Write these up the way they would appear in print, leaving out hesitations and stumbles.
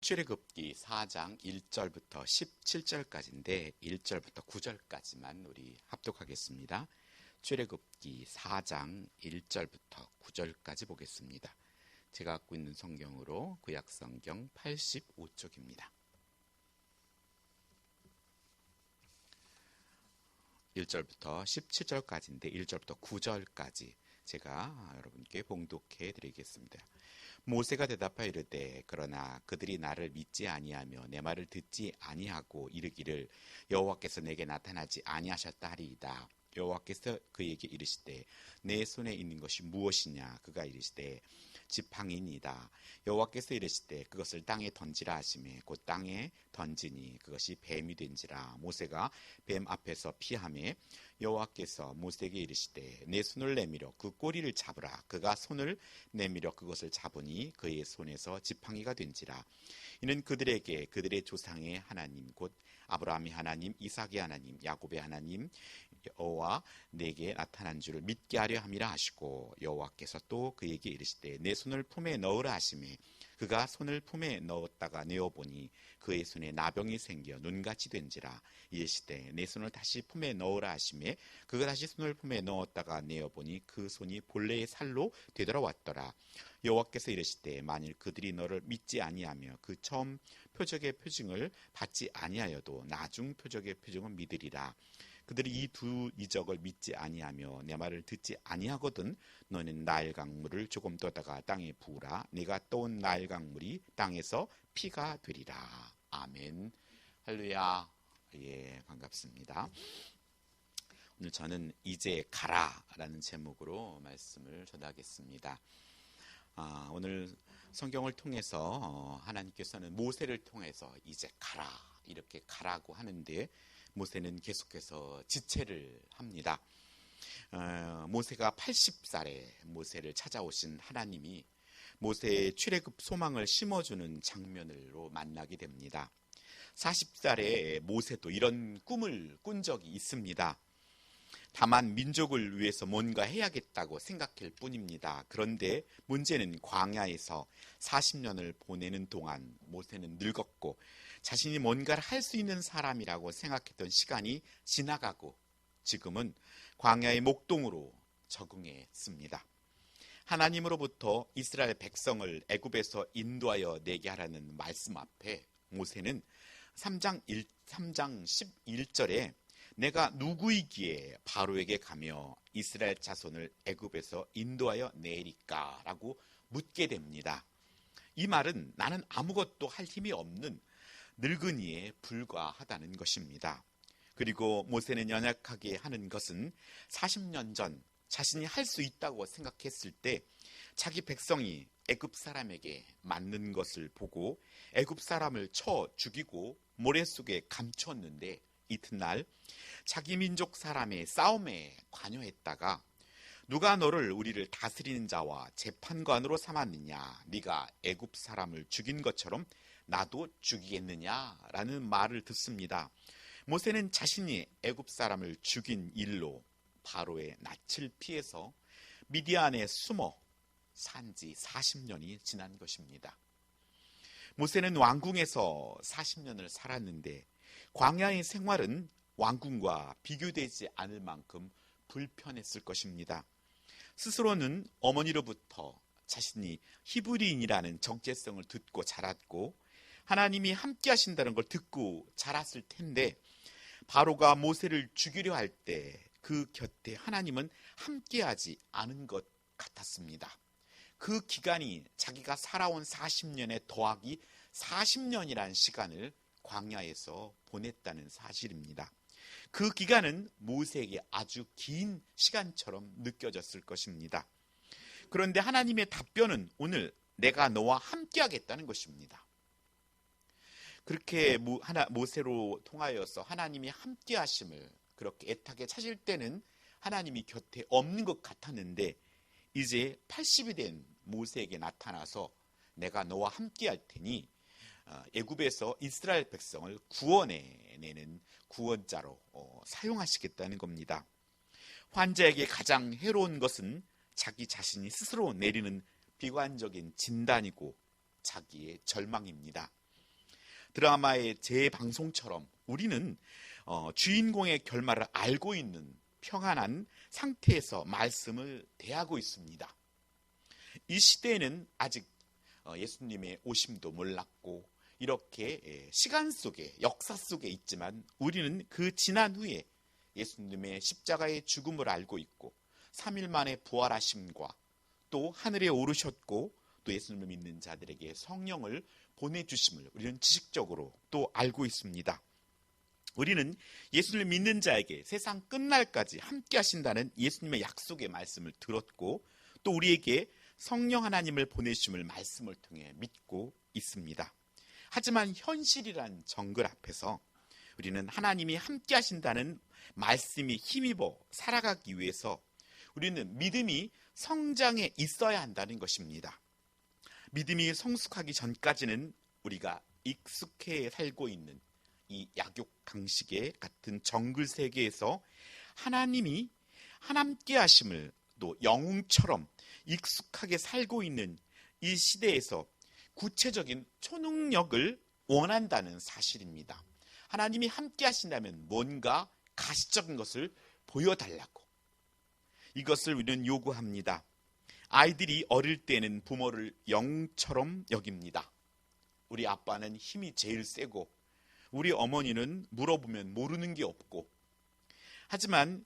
출애굽기 4장 1절부터 17절까지인데 1절부터 9절까지만 우리 합독하겠습니다. 출애굽기 4장 1절부터 9절까지 보겠습니다. 제가 갖고 있는 성경으로 구약성경 85쪽입니다. 1절부터 17절까지인데 1절부터 9절까지 제가 여러분께 봉독해 드리겠습니다. 모세가 대답하여 이르되 그러나 그들이 나를 믿지 아니하며 내 말을 듣지 아니하고 이르기를 여호와께서 내게 나타나지 아니하셨다 하리이다. 여호와께서 그에게 이르시되 내 손에 있는 것이 무엇이냐? 그가 이르시되 지팡이니이다. 여호와께서 이르시되 그것을 땅에 던지라 하시매 곧 땅에 던지니 그것이 뱀이 된지라. 모세가 뱀 앞에서 피하매 여호와께서 모세에게 이르시되 내 손을 내밀어 그 꼬리를 잡으라. 그가 손을 내밀어 그것을 잡으니 그의 손에서 지팡이가 된지라. 이는 그들에게 그들의 조상의 하나님 곧 아브라함의 하나님, 이삭의 하나님, 야곱의 하나님 여호와 내게 나타난 줄을 믿게 하려 함이라 하시고, 여호와께서 또 그에게 이르시되 내 손을 품에 넣으라 하시매 그가 손을 품에 넣었다가 내어보니 그의 손에 나병이 생겨 눈같이 된지라. 이르시되 내 손을 다시 품에 넣으라 하시매 그가 다시 손을 품에 넣었다가 내어보니 그 손이 본래의 살로 되돌아왔더라. 여호와께서 이르시되 만일 그들이 너를 믿지 아니하며 그 처음 표적의 표징을 받지 아니하여도 나중 표적의 표징은 믿으리라. 그들이 이 두 이적을 믿지 아니하며 내 말을 듣지 아니하거든 너는 나일 강물을 조금 떠다가 땅에 부으라. 네가 떠온 나일 강물이 땅에서 피가 되리라. 아멘. 할렐루야. 예, 반갑습니다. 오늘 저는 이제 가라라는 제목으로 말씀을 전하겠습니다. 오늘 성경을 통해서 하나님께서는 모세를 통해서 이제 가라 이렇게 가라고 하는데 모세는 계속해서 지체를 합니다. 모세가 80살에 모세를 찾아오신 하나님이 모세의 출애굽 소망을 심어주는 장면으로 만나게 됩니다. 40살에 모세도 이런 꿈을 꾼 적이 있습니다. 다만 민족을 위해서 뭔가 해야겠다고 생각할 뿐입니다. 그런데 문제는 광야에서 40년을 보내는 동안 모세는 늙었고 자신이 뭔가를 할 수 있는 사람이라고 생각했던 시간이 지나가고 지금은 광야의 목동으로 적응했습니다. 하나님으로부터 이스라엘 백성을 애굽에서 인도하여 내게 하라는 말씀 앞에 모세는 3장 11절에 내가 누구이기에 바로에게 가며 이스라엘 자손을 애굽에서 인도하여 내리까? 라고 묻게 됩니다. 이 말은 나는 아무것도 할 힘이 없는 늙은이에 불과하다는 것입니다. 그리고 모세는 연약하게 하는 것은 40년 전 자신이 할 수 있다고 생각했을 때 자기 백성이 애굽 사람에게 맞는 것을 보고 애굽 사람을 쳐 죽이고 모래 속에 감췄는데 이튿날 자기 민족 사람의 싸움에 관여했다가 누가 너를 우리를 다스리는 자와 재판관으로 삼았느냐? 네가 애굽 사람을 죽인 것처럼 나도 죽이겠느냐라는 말을 듣습니다. 모세는 자신이 애굽 사람을 죽인 일로 바로의 낯을 피해서 미디안에 숨어 산지 40년이 지난 것입니다. 모세는 왕궁에서 40년을 살았는데 광야의 생활은 왕궁과 비교되지 않을 만큼 불편했을 것입니다. 스스로는 어머니로부터 자신이 히브리인이라는 정체성을 듣고 자랐고 하나님이 함께 하신다는 걸 듣고 자랐을 텐데 바로가 모세를 죽이려 할 때 그 곁에 하나님은 함께하지 않은 것 같았습니다. 그 기간이 자기가 살아온 40년에 더하기 40년이라는 시간을 광야에서 보냈다는 사실입니다. 그 기간은 모세에게 아주 긴 시간처럼 느껴졌을 것입니다. 그런데 하나님의 답변은 오늘 내가 너와 함께 하겠다는 것입니다. 그렇게 모세로 통하여서 하나님이 함께 하심을 그렇게 애타게 찾을 때는 하나님이 곁에 없는 것 같았는데 이제 80이 된 모세에게 나타나서 내가 너와 함께 할 테니 애굽에서 이스라엘 백성을 구원해내는 구원자로 사용하시겠다는 겁니다. 환자에게 가장 해로운 것은 자기 자신이 스스로 내리는 비관적인 진단이고 자기의 절망입니다. 드라마의 재방송처럼 우리는 주인공의 결말을 알고 있는 평안한 상태에서 말씀을 대하고 있습니다. 이 시대에는 아직 예수님의 오심도 몰랐고 이렇게 시간 속에, 역사 속에 있지만 우리는 그 지난 후에 예수님의 십자가의 죽음을 알고 있고 3일 만에 부활하심과 또 하늘에 오르셨고 또 예수님을 믿는 자들에게 성령을 보내주심을 우리는 지식적으로 또 알고 있습니다. 우리는 예수를 믿는 자에게 세상 끝날까지 함께 하신다는 예수님의 약속의 말씀을 들었고 또 우리에게 성령 하나님을 보내주심을 말씀을 통해 믿고 있습니다. 하지만 현실이란 정글 앞에서 우리는 하나님이 함께 하신다는 말씀이 힘입어 살아가기 위해서 우리는 믿음이 성장해 있어야 한다는 것입니다. 믿음이 성숙하기 전까지는 우리가 익숙해 살고 있는 이 약육강식의 같은 정글 세계에서 하나님이 함께 하심을 또 영웅처럼 익숙하게 살고 있는 이 시대에서 구체적인 초능력을 원한다는 사실입니다. 하나님이 함께 하신다면 뭔가 가시적인 것을 보여달라고 이것을 우리는 요구합니다. 아이들이 어릴 때는 부모를 영웅처럼 여깁니다. 우리 아빠는 힘이 제일 세고 우리 어머니는 물어보면 모르는 게 없고, 하지만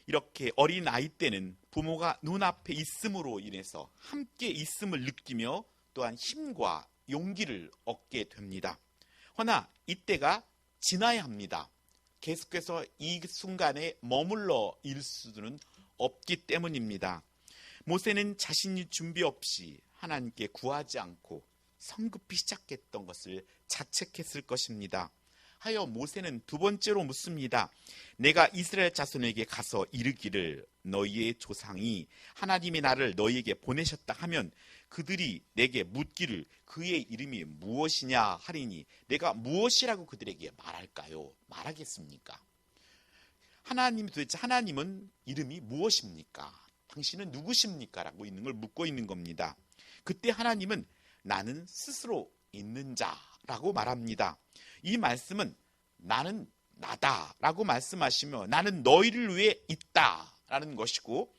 이렇게 어린 아이 때는 부모가 눈앞에 있음으로 인해서 함께 있음을 느끼며 또한 힘과 용기를 얻게 됩니다. 허나 이때가 지나야 합니다. 계속해서 이 순간에 머물러 있을 수는 없기 때문입니다. 모세는 자신이 준비 없이 하나님께 구하지 않고 성급히 시작했던 것을 자책했을 것입니다. 하여 모세는 두 번째로 묻습니다. 내가 이스라엘 자손에게 가서 이르기를 너희의 조상이 하나님이 나를 너희에게 보내셨다 하면 그들이 내게 묻기를 그의 이름이 무엇이냐 하리니 내가 무엇이라고 그들에게 말할까요? 말하겠습니까? 도대체 하나님은 이름이 무엇입니까? 당신은 누구십니까? 라고 있는 걸 묻고 있는 겁니다. 그때 하나님은 나는 스스로 있는 자라고 말합니다. 이 말씀은 나는 나다라고 말씀하시며 나는 너희를 위해 있다라는 것이고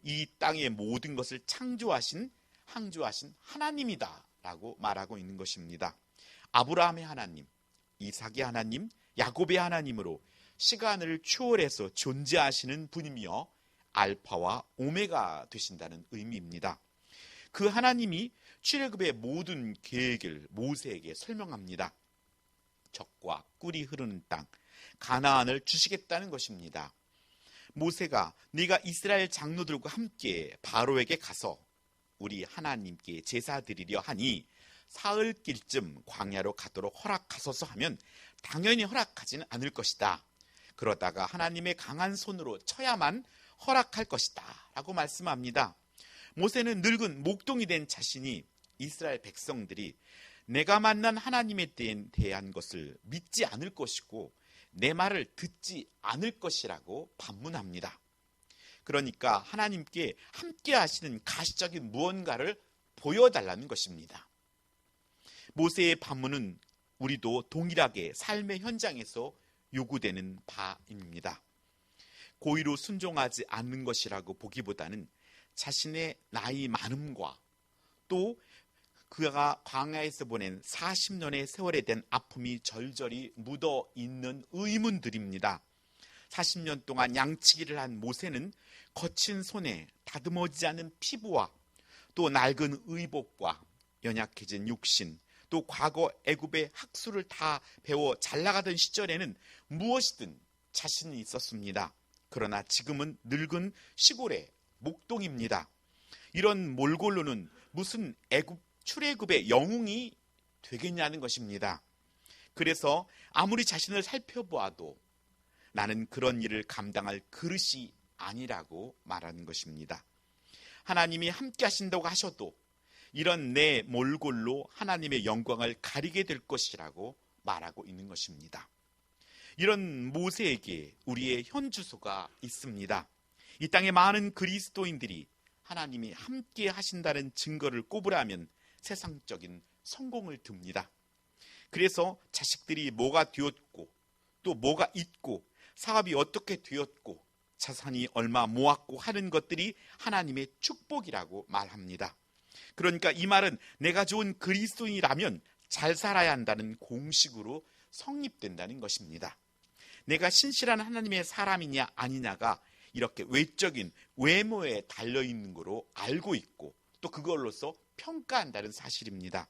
이 땅의 모든 것을 창조하신 항조하신 하나님이다라고 말하고 있는 것입니다. 아브라함의 하나님, 이삭의 하나님, 야곱의 하나님으로 시간을 초월해서 존재하시는 분이며 알파와 오메가 되신다는 의미입니다. 그 하나님이 출애굽의 모든 계획을 모세에게 설명합니다. 젖과 꿀이 흐르는 땅 가나안을 주시겠다는 것입니다. 모세가 네가 이스라엘 장로들과 함께 바로에게 가서 우리 하나님께 제사 드리려 하니 사흘길쯤 광야로 가도록 허락하소서 하면 당연히 허락하지는 않을 것이다. 그러다가 하나님의 강한 손으로 쳐야만 허락할 것이다 라고 말씀합니다. 모세는 늙은 목동이 된 자신이 이스라엘 백성들이 내가 만난 하나님에 대한 것을 믿지 않을 것이고 내 말을 듣지 않을 것이라고 반문합니다. 그러니까 하나님께 함께 하시는 가시적인 무언가를 보여달라는 것입니다. 모세의 반문은 우리도 동일하게 삶의 현장에서 요구되는 바입니다. 고의로 순종하지 않는 것이라고 보기보다는 자신의 나이 많음과 또 그가 광야에서 보낸 40년의 세월에 대한 아픔이 절절히 묻어 있는 의문들입니다. 40년 동안 양치기를 한 모세는 거친 손에 다듬어지지 않은 피부와 또 낡은 의복과 연약해진 육신, 또 과거 애굽의 학술을 다 배워 잘 나가던 시절에는 무엇이든 자신이 있었습니다. 그러나 지금은 늙은 시골의 목동입니다. 이런 몰골로는 무슨 출애굽의 영웅이 되겠냐는 것입니다. 그래서 아무리 자신을 살펴보아도 나는 그런 일을 감당할 그릇이 아니라고 말하는 것입니다. 하나님이 함께 하신다고 하셔도 이런 내 몰골로 하나님의 영광을 가리게 될 것이라고 말하고 있는 것입니다. 이런 모세에게 우리의 현주소가 있습니다. 이 땅의 많은 그리스도인들이 하나님이 함께 하신다는 증거를 꼽으라면 세상적인 성공을 듭니다. 그래서 자식들이 뭐가 되었고 또 뭐가 있고 사업이 어떻게 되었고 자산이 얼마 모았고 하는 것들이 하나님의 축복이라고 말합니다. 그러니까 이 말은 내가 좋은 그리스도인이라면 잘 살아야 한다는 공식으로 성립된다는 것입니다. 내가 신실한 하나님의 사람이냐 아니냐가 이렇게 외적인 외모에 달려있는 거로 알고 있고 또 그걸로서 평가한다는 사실입니다.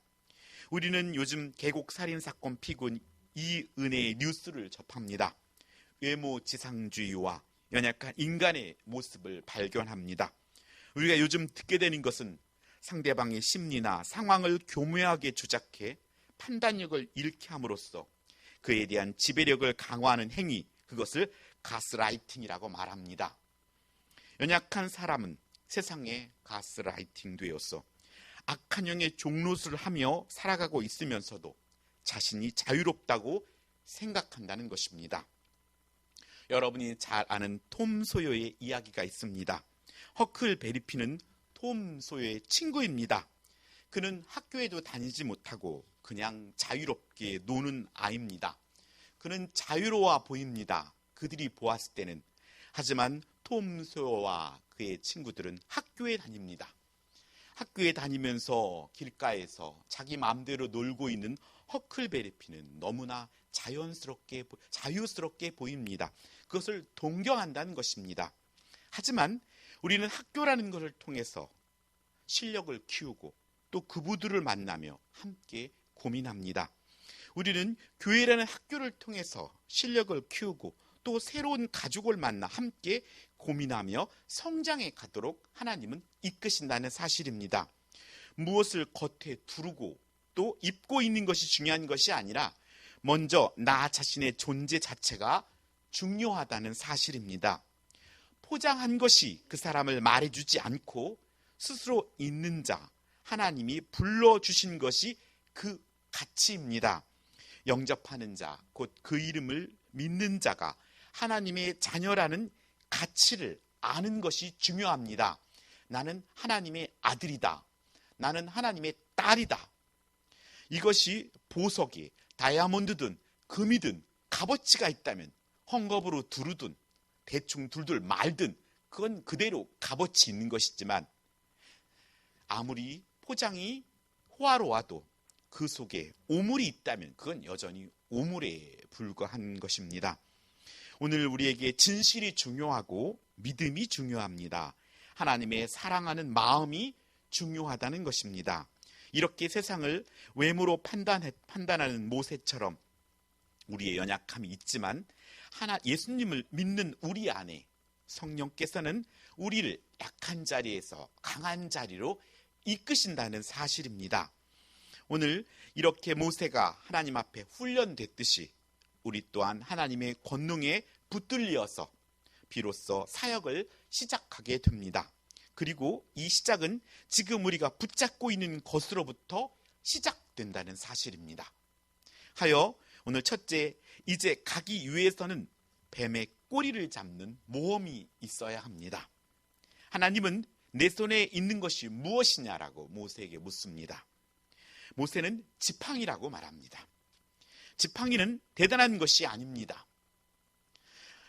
우리는 요즘 계곡 살인사건 피고인 이은혜의 뉴스를 접합니다. 외모 지상주의와 연약한 인간의 모습을 발견합니다. 우리가 요즘 듣게 되는 것은 상대방의 심리나 상황을 교묘하게 조작해 판단력을 잃게 함으로써 그에 대한 지배력을 강화하는 행위, 그것을 가스라이팅이라고 말합니다. 연약한 사람은 세상에 가스라이팅 되어서 악한 영의 종노릇을 하며 살아가고 있으면서도 자신이 자유롭다고 생각한다는 것입니다. 여러분이 잘 아는 톰 소요의 이야기가 있습니다. 허클베리피는 톰 소요의 친구입니다. 그는 학교에도 다니지 못하고 그냥 자유롭게 노는 아이입니다. 그는 자유로워 보입니다. 그들이 보았을 때는. 하지만 톰 소요와 그의 친구들은 학교에 다닙니다. 학교에 다니면서 길가에서 자기 마음대로 놀고 있는 허클베리피는 너무나 자유스럽게 보입니다. 그것을 동경한다는 것입니다. 하지만 우리는 학교라는 것을 통해서 실력을 키우고 또 그분들을 만나며 함께 고민합니다. 우리는 교회라는 학교를 통해서 실력을 키우고 또 새로운 가족을 만나 함께 고민하며 성장해 가도록 하나님은 이끄신다는 사실입니다. 무엇을 겉에 두르고 또 입고 있는 것이 중요한 것이 아니라 먼저 나 자신의 존재 자체가 중요하다는 사실입니다. 포장한 것이 그 사람을 말해주지 않고 스스로 있는 자, 하나님이 불러주신 것이 그 가치입니다. 영접하는 자, 곧 그 이름을 믿는 자가 하나님의 자녀라는 가치를 아는 것이 중요합니다. 나는 하나님의 아들이다. 나는 하나님의 딸이다. 이것이 보석이 다이아몬드든 금이든 값어치가 있다면 헝겊으로 두르든 대충 둘둘 말든 그건 그대로 값어치 있는 것이지만 아무리 포장이 호화로워도 그 속에 오물이 있다면 그건 여전히 오물에 불과한 것입니다. 오늘 우리에게 진실이 중요하고 믿음이 중요합니다. 하나님의 사랑하는 마음이 중요하다는 것입니다. 이렇게 세상을 외모로 판단하는 모세처럼 우리의 연약함이 있지만 예수님을 믿는 우리 안에 성령께서는 우리를 약한 자리에서 강한 자리로 이끄신다는 사실입니다. 오늘 이렇게 모세가 하나님 앞에 훈련됐듯이 우리 또한 하나님의 권능에 붙들려서 비로소 사역을 시작하게 됩니다. 그리고 이 시작은 지금 우리가 붙잡고 있는 것으로부터 시작된다는 사실입니다. 하여 오늘 첫째, 이제 가기 위해서는 뱀의 꼬리를 잡는 모험이 있어야 합니다. 하나님은 내 손에 있는 것이 무엇이냐라고 모세에게 묻습니다. 모세는 지팡이라고 말합니다. 지팡이는 대단한 것이 아닙니다.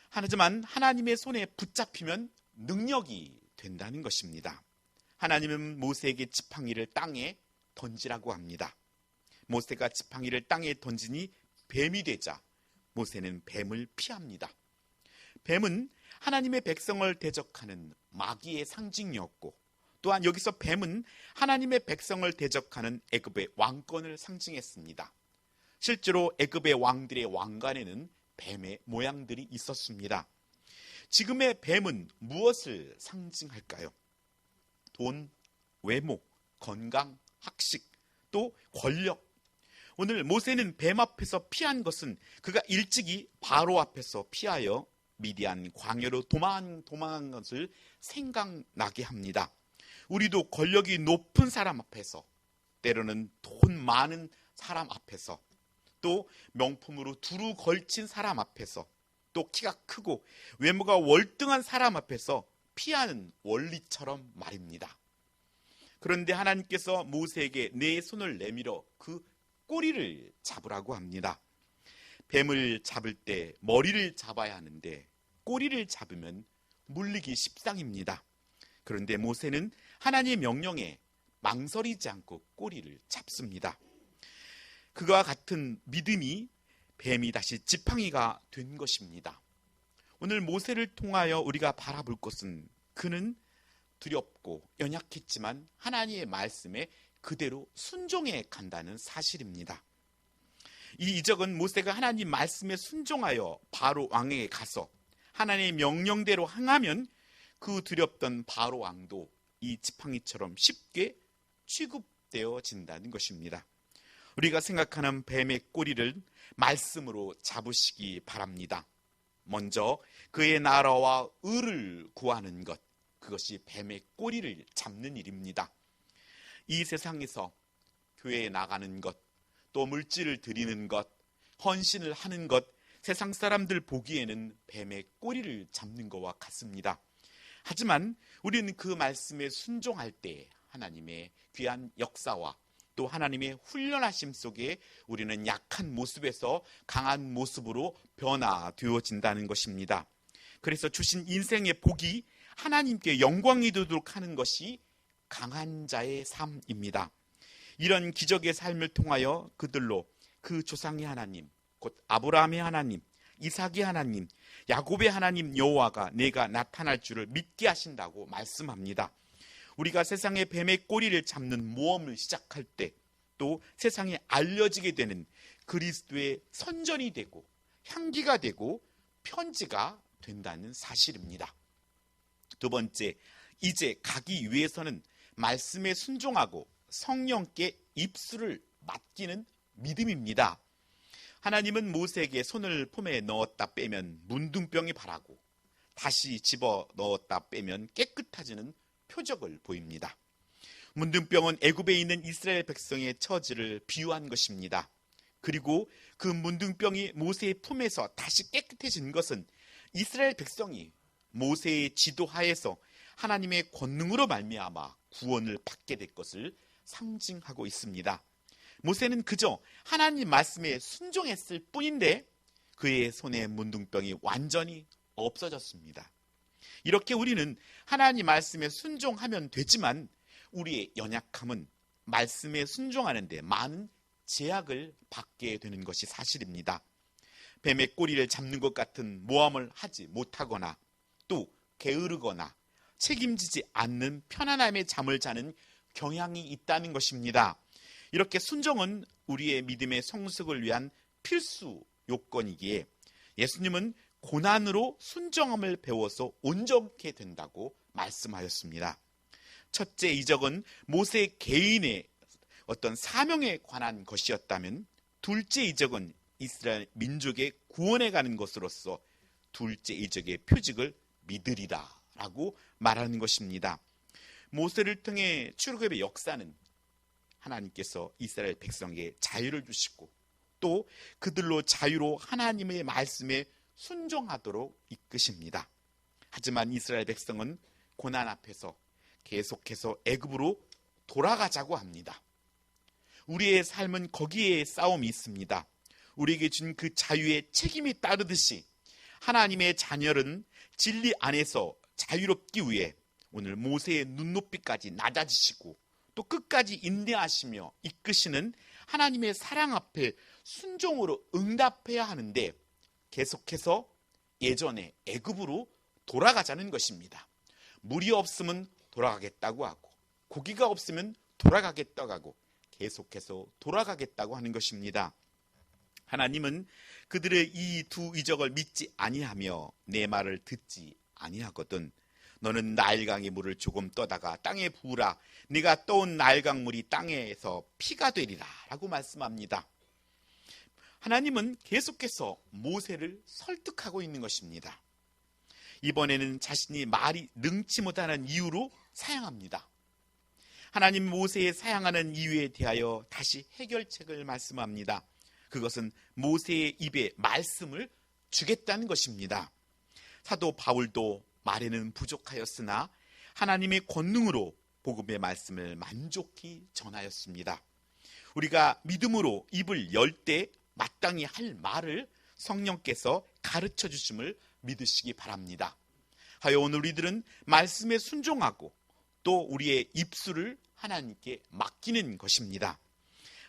하지만 하나님의 손에 붙잡히면 능력이 된다는 것입니다. 하나님은 모세에게 지팡이를 땅에 던지라고 합니다. 모세가 지팡이를 땅에 던지니 뱀이 되자 모세는 뱀을 피합니다. 뱀은 하나님의 백성을 대적하는 마귀의 상징이었고 또한 여기서 뱀은 하나님의 백성을 대적하는 애굽의 왕권을 상징했습니다. 실제로 애굽의 왕들의 왕관에는 뱀의 모양들이 있었습니다. 지금의 뱀은 무엇을 상징할까요? 돈, 외모, 건강, 학식, 또 권력. 오늘 모세는 뱀 앞에서 피한 것은 그가 일찍이 바로 앞에서 피하여 미디안 광야로 도망한 것을 생각나게 합니다. 우리도 권력이 높은 사람 앞에서, 때로는 돈 많은 사람 앞에서, 또 명품으로 두루 걸친 사람 앞에서, 또 키가 크고 외모가 월등한 사람 앞에서 피하는 원리처럼 말입니다. 그런데 하나님께서 모세에게 내 손을 내밀어 그 꼬리를 잡으라고 합니다. 뱀을 잡을 때 머리를 잡아야 하는데 꼬리를 잡으면 물리기 십상입니다. 그런데 모세는 하나님의 명령에 망설이지 않고 꼬리를 잡습니다. 그와 같은 믿음이 뱀이 다시 지팡이가 된 것입니다. 오늘 모세를 통하여 우리가 바라볼 것은 그는 두렵고 연약했지만 하나님의 말씀에 그대로 순종해 간다는 사실입니다. 이 이적은 모세가 하나님 말씀에 순종하여 바로 왕에게 가서 하나님의 명령대로 행하면 그 두렵던 바로 왕도 이 지팡이처럼 쉽게 취급되어진다는 것입니다. 우리가 생각하는 뱀의 꼬리를 말씀으로 잡으시기 바랍니다. 먼저 그의 나라와 의를 구하는 것, 그것이 뱀의 꼬리를 잡는 일입니다. 이 세상에서 교회에 나가는 것, 또 물질을 드리는 것, 헌신을 하는 것, 세상 사람들 보기에는 뱀의 꼬리를 잡는 것과 같습니다. 하지만 우리는 그 말씀에 순종할 때 하나님의 귀한 역사와 또 하나님의 훈련하심 속에 우리는 약한 모습에서 강한 모습으로 변화되어진다는 것입니다. 그래서 주신 인생의 복이 하나님께 영광이 되도록 하는 것이 강한 자의 삶입니다. 이런 기적의 삶을 통하여 그들로 그 조상의 하나님, 곧 아브라함의 하나님, 이삭의 하나님, 야곱의 하나님 여호와가 내가 나타날 줄을 믿게 하신다고 말씀합니다. 우리가 세상의 뱀의 꼬리를 잡는 모험을 시작할 때 또 세상에 알려지게 되는 그리스도의 선전이 되고 향기가 되고 편지가 된다는 사실입니다. 두 번째, 이제 가기 위해서는 말씀에 순종하고 성령께 입술을 맡기는 믿음입니다. 하나님은 모세에게 손을 폼에 넣었다 빼면 문둥병이 발하고 다시 집어 넣었다 빼면 깨끗해지는 표적을 보입니다. 문둥병은 애굽에 있는 이스라엘 백성의 처지를 비유한 것입니다. 그리고 그 문둥병이 모세의 품에서 다시 깨끗해진 것은 이스라엘 백성이 모세의 지도하에서 하나님의 권능으로 말미암아 구원을 받게 될 것을 상징하고 있습니다. 모세는 그저 하나님 말씀에 순종했을 뿐인데 그의 손에 문둥병이 완전히 없어졌습니다. 이렇게 우리는 하나님 말씀에 순종하면 되지만 우리의 연약함은 말씀에 순종하는데 많은 제약을 받게 되는 것이 사실입니다. 뱀의 꼬리를 잡는 것 같은 모험을 하지 못하거나 또 게으르거나 책임지지 않는 편안함의 잠을 자는 경향이 있다는 것입니다. 이렇게 순종은 우리의 믿음의 성숙을 위한 필수 요건이기에 예수님은 고난으로 순종함을 배워서 온전케 된다고 말씀하셨습니다. 첫째 이적은 모세 개인의 어떤 사명에 관한 것이었다면 둘째 이적은 이스라엘 민족의 구원에 가는 것으로서 둘째 이적의 표직을 믿으리라 라고 말하는 것입니다. 모세를 통해 출애굽의 역사는 하나님께서 이스라엘 백성에게 자유를 주시고 또 그들로 자유로 하나님의 말씀에 순종하도록 이끄십니다. 하지만 이스라엘 백성은 고난 앞에서 계속해서 애굽으로 돌아가자고 합니다. 우리의 삶은 거기에 싸움이 있습니다. 우리에게 준 그 자유의 책임이 따르듯이 하나님의 자녀는 진리 안에서 자유롭기 위해 오늘 모세의 눈높이까지 낮아지시고 또 끝까지 인내하시며 이끄시는 하나님의 사랑 앞에 순종으로 응답해야 하는데 계속해서 예전에 애굽으로 돌아가자는 것입니다. 물이 없으면 돌아가겠다고 하고 고기가 없으면 돌아가겠다고 하고 계속해서 돌아가겠다고 하는 것입니다. 하나님은 그들의 이 두 이적을 믿지 아니하며 내 말을 듣지 아니하거든 너는 나일강의 물을 조금 떠다가 땅에 부으라 네가 떠온 나일강물이 땅에서 피가 되리라 라고 말씀합니다. 하나님은 계속해서 모세를 설득하고 있는 것입니다. 이번에는 자신이 말이 능치 못하는 이유로 사양합니다. 하나님 모세의 사양하는 이유에 대하여 다시 해결책을 말씀합니다. 그것은 모세의 입에 말씀을 주겠다는 것입니다. 사도 바울도 말에는 부족하였으나 하나님의 권능으로 복음의 말씀을 만족히 전하였습니다. 우리가 믿음으로 입을 열 때 마땅히 할 말을 성령께서 가르쳐 주심을 믿으시기 바랍니다. 하여 오늘 우리들은 말씀에 순종하고 또 우리의 입술을 하나님께 맡기는 것입니다.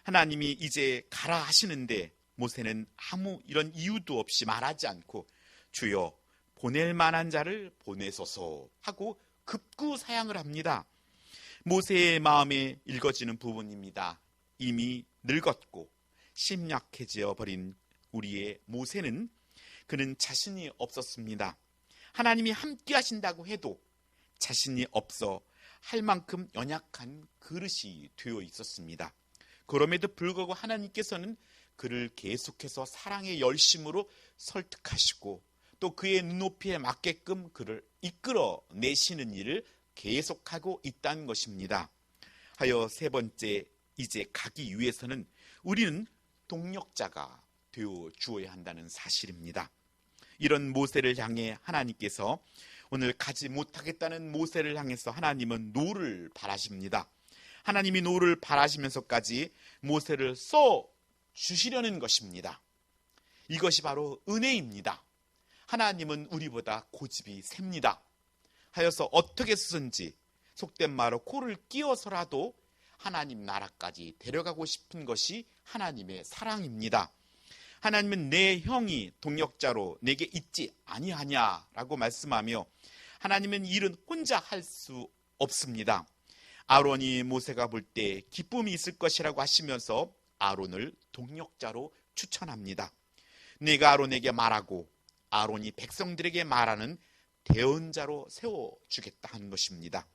하나님이 이제 가라 하시는데 모세는 아무 이런 이유도 없이 말하지 않고 주여 보낼 만한 자를 보내소서 하고 급구 사양을 합니다. 모세의 마음에 읽어지는 부분입니다. 이미 늙었고 심약해져 버린 우리의 모세는 그는 자신이 없었습니다. 하나님이 함께 하신다고 해도 자신이 없어 할 만큼 연약한 그릇이 되어 있었습니다. 그럼에도 불구하고 하나님께서는 그를 계속해서 사랑의 열심으로 설득하시고 또 그의 눈높이에 맞게끔 그를 이끌어 내시는 일을 계속하고 있다는 것입니다. 하여 세 번째, 이제 가기 위해서는 우리는 동력자가 되어 주어야 한다는 사실입니다. 이런 모세를 향해 하나님께서 오늘 가지 못하겠다는 모세를 향해서 하나님은 노를 바라십니다. 하나님이 노를 바라시면서까지 모세를 써 주시려는 것입니다. 이것이 바로 은혜입니다. 하나님은 우리보다 고집이 셉니다. 하여서 어떻게 쓰든지 속된 말로 코를 끼워서라도 하나님 나라까지 데려가고 싶은 것이 하나님의 사랑입니다. 하나님은 내 형이 동역자로 내게 있지 아니하냐라고 말씀하며 하나님은 일은 혼자 할 수 없습니다. 아론이 모세가 볼 때 기쁨이 있을 것이라고 하시면서 아론을 동역자로 추천합니다. 내가 아론에게 말하고 아론이 백성들에게 말하는 대언자로 세워주겠다 하는 것입니다.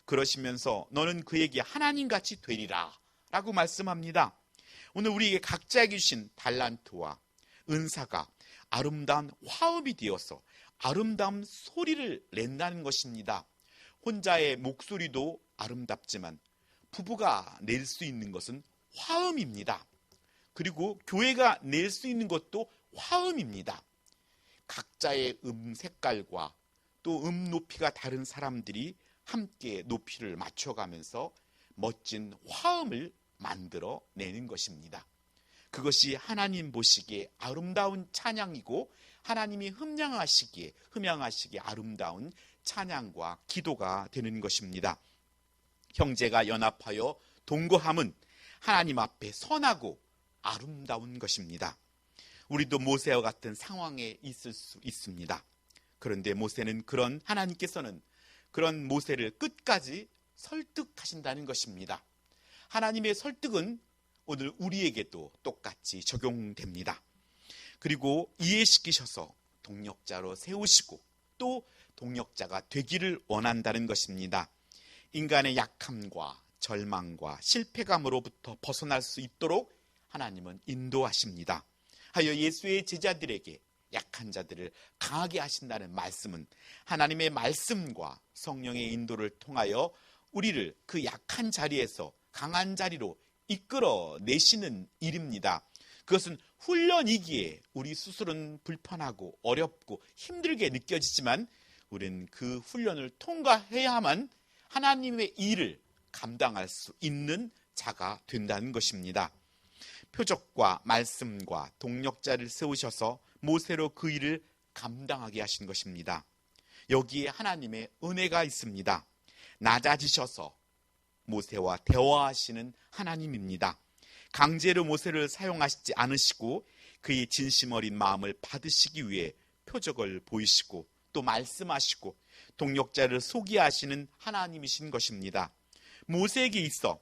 그러시면서 너는 그에게 하나님같이 되리라 라고 말씀합니다. 오늘 우리에게 각자에게 주신 달란트와 은사가 아름다운 화음이 되어서 아름다운 소리를 낸다는 것입니다. 혼자의 목소리도 아름답지만 부부가 낼 수 있는 것은 화음입니다. 그리고 교회가 낼 수 있는 것도 화음입니다. 각자의 색깔과 또 높이가 다른 사람들이 함께 높이를 맞춰가면서 멋진 화음을 만들어 내는 것입니다. 그것이 하나님 보시기에 아름다운 찬양이고 하나님이 흠양하시기에 아름다운 찬양과 기도가 되는 것입니다. 형제가 연합하여 동거함은 하나님 앞에 선하고 아름다운 것입니다. 우리도 모세와 같은 상황에 있을 수 있습니다. 그런데 모세는 하나님께서는 그런 모세를 끝까지 설득하신다는 것입니다. 하나님의 설득은 오늘 우리에게도 똑같이 적용됩니다. 그리고 이해시키셔서 동력자로 세우시고 또 동력자가 되기를 원한다는 것입니다. 인간의 약함과 절망과 실패감으로부터 벗어날 수 있도록 하나님은 인도하십니다. 하여 예수의 제자들에게 약한 자들을 강하게 하신다는 말씀은 하나님의 말씀과 성령의 인도를 통하여 우리를 그 약한 자리에서 강한 자리로 이끌어 내시는 일입니다. 그것은 훈련이기에 우리 스스로는 불편하고 어렵고 힘들게 느껴지지만 우리는 그 훈련을 통과해야만 하나님의 일을 감당할 수 있는 자가 된다는 것입니다. 표적과 말씀과 동력자를 세우셔서 모세로 그 일을 감당하게 하신 것입니다. 여기에 하나님의 은혜가 있습니다. 낮아지셔서 모세와 대화하시는 하나님입니다. 강제로 모세를 사용하시지 않으시고 그의 진심 어린 마음을 받으시기 위해 표적을 보이시고 또 말씀하시고 동력자를 소개하시는 하나님이신 것입니다. 모세에게 있어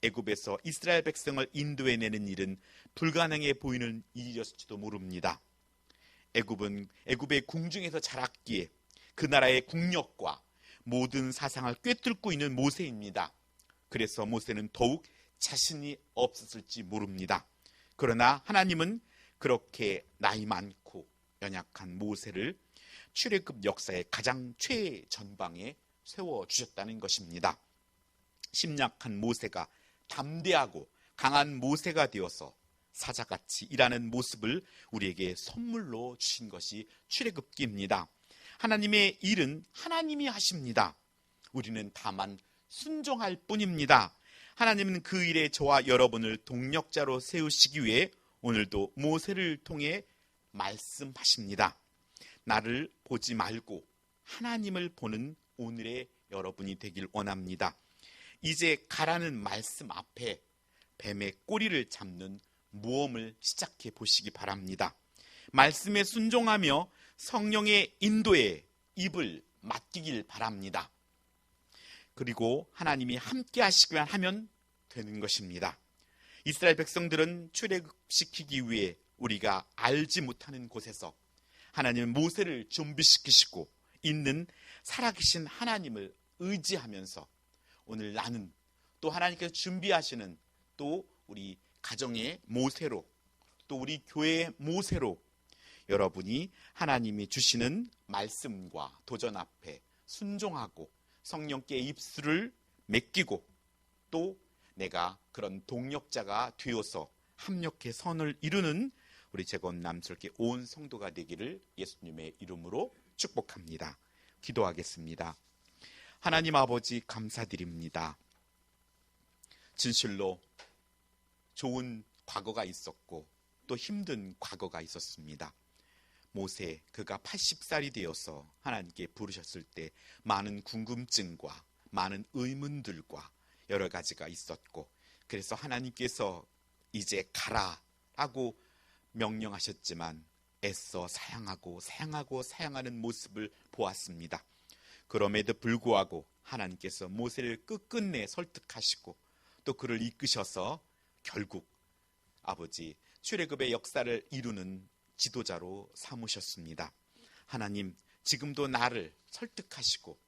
애굽에서 이스라엘 백성을 인도해내는 일은 불가능해 보이는 일이었을지도 모릅니다. 애굽의 궁중에서 자랐기에 그 나라의 국력과 모든 사상을 꿰뚫고 있는 모세입니다. 그래서 모세는 더욱 자신이 없었을지 모릅니다. 그러나 하나님은 그렇게 나이 많고 연약한 모세를 출애굽 역사의 가장 최전방에 세워주셨다는 것입니다. 심약한 모세가 담대하고 강한 모세가 되어서 사자같이 일하는 모습을 우리에게 선물로 주신 것이 출애굽기입니다. 하나님의 일은 하나님이 하십니다. 우리는 다만 순종할 뿐입니다. 하나님은 그 일에 저와 여러분을 동력자로 세우시기 위해 오늘도 모세를 통해 말씀하십니다. 나를 보지 말고 하나님을 보는 오늘의 여러분이 되길 원합니다. 이제 가라는 말씀 앞에 뱀의 꼬리를 잡는 모험을 시작해 보시기 바랍니다. 말씀에 순종하며 성령의 인도에 입을 맡기길 바랍니다. 그리고 하나님이 함께 하시기만 하면 되는 것입니다. 이스라엘 백성들은 출애굽시키기 위해 우리가 알지 못하는 곳에서 하나님은 모세를 준비시키시고 있는 살아계신 하나님을 의지하면서 오늘 나는 또 하나님께서 준비하시는 또 우리 가정의 모세로 또 우리 교회의 모세로 여러분이 하나님이 주시는 말씀과 도전 앞에 순종하고 성령께 입술을 맡기고 또 내가 그런 동력자가 되어서 합력해 선을 이루는 우리 재건남스럽게 온 성도가 되기를 예수님의 이름으로 축복합니다. 기도하겠습니다. 하나님 아버지 감사드립니다. 진실로 좋은 과거가 있었고 또 힘든 과거가 있었습니다. 모세 그가 80살이 되어서 하나님께 부르셨을 때 많은 궁금증과 많은 의문들과 여러 가지가 있었고 그래서 하나님께서 이제 가라라고 명령하셨지만 애써 사양하는 모습을 보았습니다. 그럼에도 불구하고 하나님께서 모세를 끝끝내 설득하시고 또 그를 이끄셔서 결국 아버지 출애굽의 역사를 이루는 지도자로 삼으셨습니다. 하나님 지금도 나를 설득하시고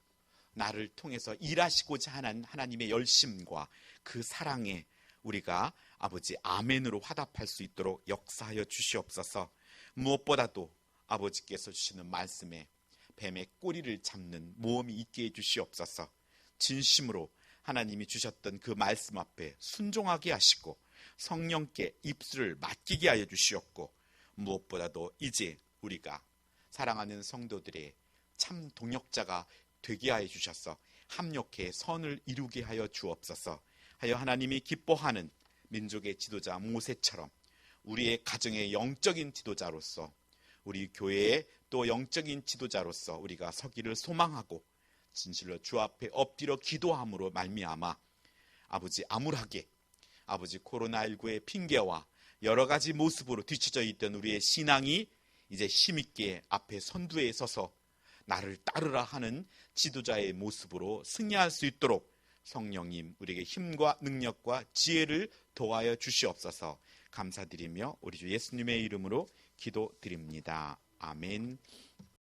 나를 통해서 일하시고자 하는 하나님의 열심과 그 사랑에 우리가 아버지 아멘으로 화답할 수 있도록 역사하여 주시옵소서. 무엇보다도 아버지께서 주시는 말씀에 뱀의 꼬리를 잡는 모험이 있게 해주시옵소서. 진심으로 하나님이 주셨던 그 말씀 앞에 순종하게 하시고 성령께 입술을 맡기게 하여 주시옵고 무엇보다도 이제 우리가 사랑하는 성도들의 참 동역자가 되게 하여 주셔서 합력해 선을 이루게 하여 주옵소서. 하여 하나님이 기뻐하는 민족의 지도자 모세처럼 우리의 가정의 영적인 지도자로서 우리 교회의 또 영적인 지도자로서 우리가 서기를 소망하고 진실로 주 앞에 엎드려 기도함으로 말미암아 아버지 암울하게 아버지 코로나19의 핑계와 여러 가지 모습으로 뒤처져 있던 우리의 신앙이 이제 힘있게 앞에 선두에 서서 나를 따르라 하는 지도자의 모습으로 승리할 수 있도록 성령님 우리에게 힘과 능력과 지혜를 도와여 주시옵소서. 감사드리며 우리 주 예수님의 이름으로 기도드립니다. 아멘.